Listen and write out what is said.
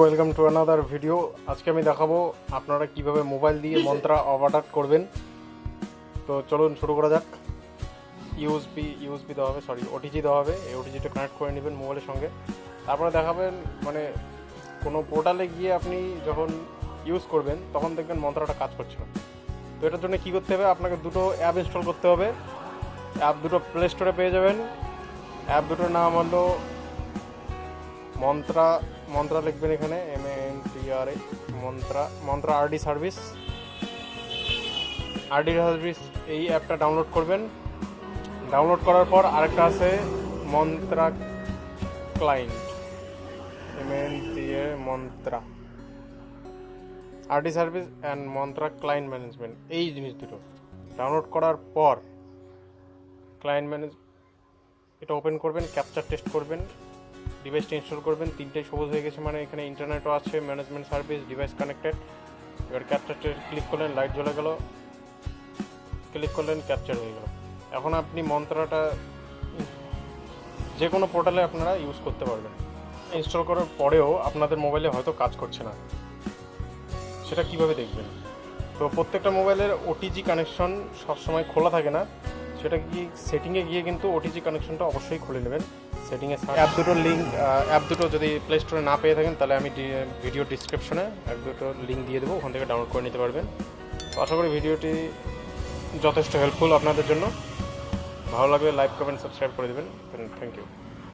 Welcome to another video. আজকে আমি দেখাবো আপনারা কিভাবে মোবাইল দিয়ে মন্ত্রা অর্ডার করবেন। তো চলুন শুরু করা যাক। ইউএসবি দেওয়া হবে, ওটিজি দেওয়া হবে। এই ওটিজিটা কানেক্ট করে নেবেন মোবাইলের সঙ্গে। তারপরে দেখাবেন মানে কোনো পোর্টালে গিয়ে আপনি যখন ইউজ করবেন তখন দেখবেন মন্ত্রাটা কাজ করছে না। তো এটার জন্য কী করতে হবে, আপনাকে দুটো অ্যাপ ইনস্টল করতে হবে। অ্যাপ দুটো প্লে স্টোরে পেয়ে যাবেন। অ্যাপ দুটোর নাম হলো মন্ত্রা লিখবেন এখানে, MANTRA, মন্ত্রা আরডি সার্ভিস। এই অ্যাপটা ডাউনলোড করবেন। ডাউনলোড করার পর আরেকটা আছে mantra client, mantra RD service and mantra client management. এই জিনিস দুটো ডাউনলোড করার পর ক্লায়েন্ট এটা ওপেন করবেন, ক্যাপচার টেস্ট করবেন, ডিভাইসটা ইনস্টল করবেন। তিনটেই সবুজ হয়ে গেছে, মানে এখানে ইন্টারনেটও আছে, ম্যানেজমেন্ট সার্ভিস, ডিভাইস কানেক্টেড। এবার ক্যাপচার ক্লিক করলেন, লাইট জ্বলে গেল, ক্লিক করলেন, ক্যাপচার হয়ে গেল। এখন আপনি মন্ত্রাটা যে কোনো পোর্টালে আপনারা ইউজ করতে পারবেন। ইনস্টল করার পরেও আপনাদের মোবাইলে হয়তো কাজ করছে না, সেটা কিভাবে দেখবেন? তো প্রত্যেকটা মোবাইলের ওটিজি কানেকশন সবসময় খোলা থাকে না, সেটা কি সেটিংয়ে গিয়ে কিন্তু ওটিজি কানেকশনটা অবশ্যই খুলে নেবেন। সেটিংয়ে অ্যাপ দুটো যদি প্লে স্টোরে না পেয়ে থাকেন তাহলে আমি ভিডিও ডিসক্রিপশনে অ্যাপ দুটো লিঙ্ক দিয়ে দেবো, ওখান থেকে ডাউনলোড করে নিতে পারবেন। তো আশা করি ভিডিওটি যথেষ্ট হেল্পফুল আপনাদের জন্য। ভালো লাগলে লাইক, কমেন্ট, সাবস্ক্রাইব করে দেবেন। Thank you.